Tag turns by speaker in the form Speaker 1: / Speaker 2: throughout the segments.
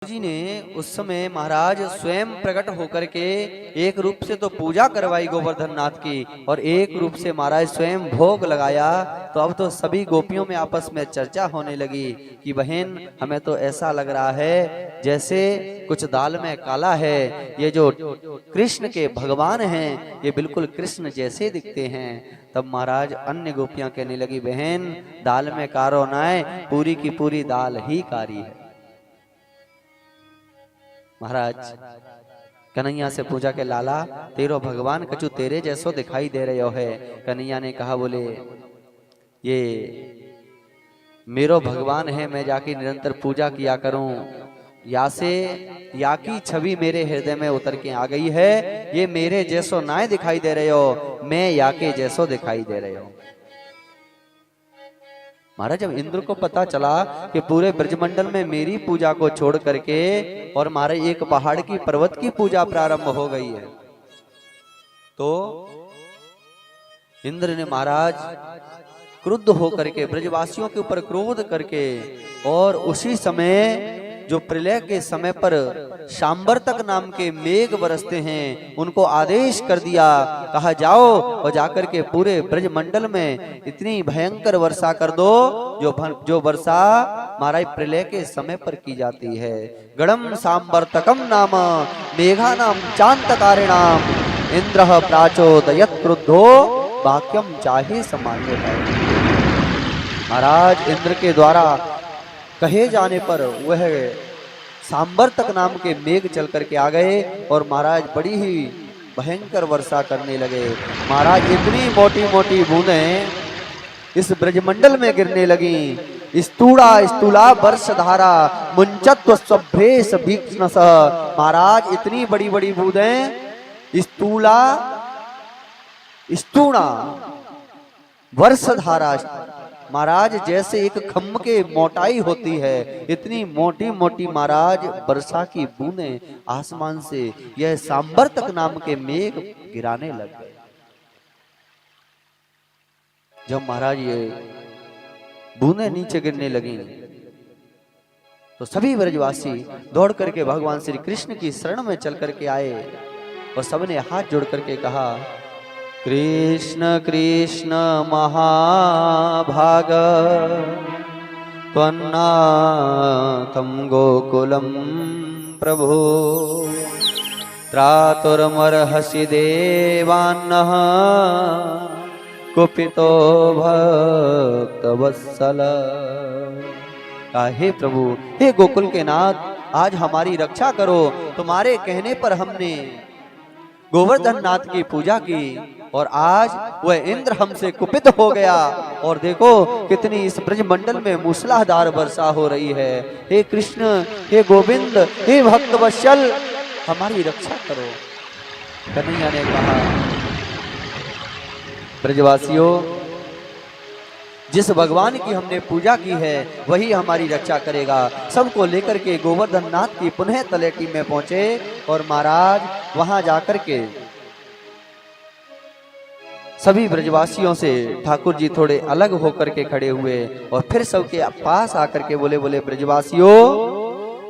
Speaker 1: जी ने उस समय महाराज स्वयं प्रकट होकर के एक रूप से तो पूजा करवाई गोवर्धन नाथ की और एक रूप से महाराज स्वयं भोग लगाया। तो अब तो सभी गोपियों में आपस में चर्चा होने लगी कि बहन हमें तो ऐसा लग रहा है जैसे कुछ दाल में काला है, ये जो कृष्ण के भगवान हैं ये बिल्कुल कृष्ण जैसे दिखते हैं। तब महाराज अन्य गोपियां कहने लगी बहन दाल में कारो ना है, पूरी की पूरी दाल ही कारी है। महाराज कन्हैया से पूछा के लाला तेरो भगवान कछु तेरे जैसो दिखाई दे रहे हो है। कन्हैया ने कहा बोले ये मेरो भगवान है, मैं जाके निरंतर पूजा किया करूं, या की छवि मेरे हृदय में उतर के आ गई है। ये मेरे जैसो ना दिखाई दे रहे हो, मैं या के जैसो दिखाई दे रहे हो। महाराज जब इंद्र को पता चला कि पूरे ब्रजमंडल में मेरी पूजा को छोड़ करके और महाराज एक पहाड़ की पर्वत की पूजा प्रारंभ हो गई है, तो इंद्र ने महाराज क्रुद्ध होकर के ब्रजवासियों के ऊपर क्रोध करके और उसी समय जो प्रलय के समय पर शांबरतक नाम के मेघ बरसते हैं उनको आदेश कर दिया, कहा जाओ और जाकर के पूरे ब्रजमंडल में इतनी भयंकर वर्षा कर दो जो वर्षा महाराज प्रलय के समय पर की जाती है। गणम सांबरतकम नाम मेघा नाम चांतकारिणाम इंद्र प्राचोदयत क्रुद्धो वाक्यम चाहे समान्य। महाराज इंद्र के द्वारा कहे जाने पर वह सांबरतक नाम के मेघ चल करके आ गए और महाराज बड़ी ही भयंकर वर्षा करने लगे। महाराज इतनी मोटी मोटी बूंदें इस ब्रजमंडल में गिरने लगी। स्तूड़ा स्तूला वर्ष धारा मुंचत्व सभ्येश भीक्ष्णस। महाराज इतनी बड़ी बड़ी बूंदें स्तूला स्तूणा वर्ष धारा महाराज जैसे एक खम्भ के मोटाई होती है, इतनी मोटी मोटी महाराज वर्षा की बूंदें आसमान से यह सांबरतक नाम के मेघ गिराने लग गए। जब महाराज ये बूंदें नीचे गिरने लगी तो सभी ब्रजवासी दौड़ करके भगवान श्री कृष्ण की शरण में चल करके आए और सबने हाथ जोड़ करके कहा कृष्ण कृष्ण महाभाग त्वन्नाथं गोकुलम प्रभो त्रातुर्मर्हसि देवान्नः कुपितो भक्तवत्सल। हे प्रभु हे गोकुल के नाथ आज हमारी रक्षा करो। तुम्हारे कहने पर हमने गोवर्धन नाथ की पूजा की और आज वह इंद्र हमसे कुपित हो गया और देखो कितनी इस ब्रजमंडल में मूसलाधार वर्षा हो रही है। हे कृष्ण हे गोविंद हे भक्तवत्सल हमारी रक्षा करो। कन्हैया ने कहा ब्रजवासियों जिस भगवान की हमने पूजा की है वही हमारी रक्षा करेगा। सबको लेकर के गोवर्धन नाथ की पुनः तलेटी में पहुंचे और महाराज वहां जाकर के सभी ब्रजवासियों से ठाकुर जी थोड़े अलग होकर के खड़े हुए और फिर सबके पास आकर के बोले ब्रजवासियों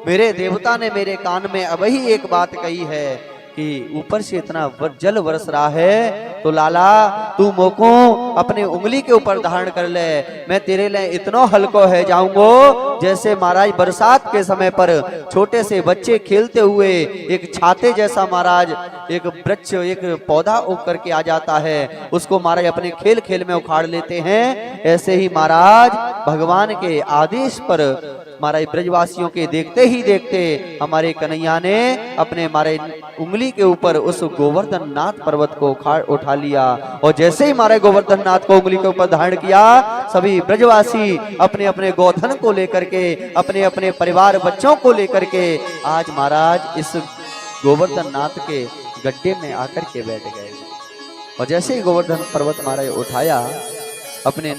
Speaker 1: मेरे देवता ने मेरे कान में अब ही एक बात कही है कि ऊपर से इतना जल बरस रहा है तो लाला तू मोको अपने उंगली के ऊपर धारण कर ले, मैं तेरे लिए इतना हल्को है जाऊंगो जैसे महाराज बरसात के समय पर छोटे से बच्चे खेलते हुए एक छाते जैसा महाराज एक वृक्ष एक पौधा उग करके आ जाता है, उसको महाराज अपने खेल खेल में उखाड़ लेते हैं। ऐसे ही महाराज भगवान के आदेश पर महाराज ब्रजवासियों के देखते ही देखते हमारे कन्हैया ने अपने महाराज उंगली के ऊपर उस गोवर्धन नाथ पर्वत को उठा लिया और जैसे ही महाराज गोवर्धन नाथ को उंगली के ऊपर धारण किया सभी ब्रजवासी अपने अपने गोधन को लेकर के अपने अपने परिवार बच्चों को लेकर के आज महाराज इस गोवर्धन नाथ के गड्ढे में आकर के बैठ गए और जैसे ही गोवर्धन पर्वत महाराज उठाया अपने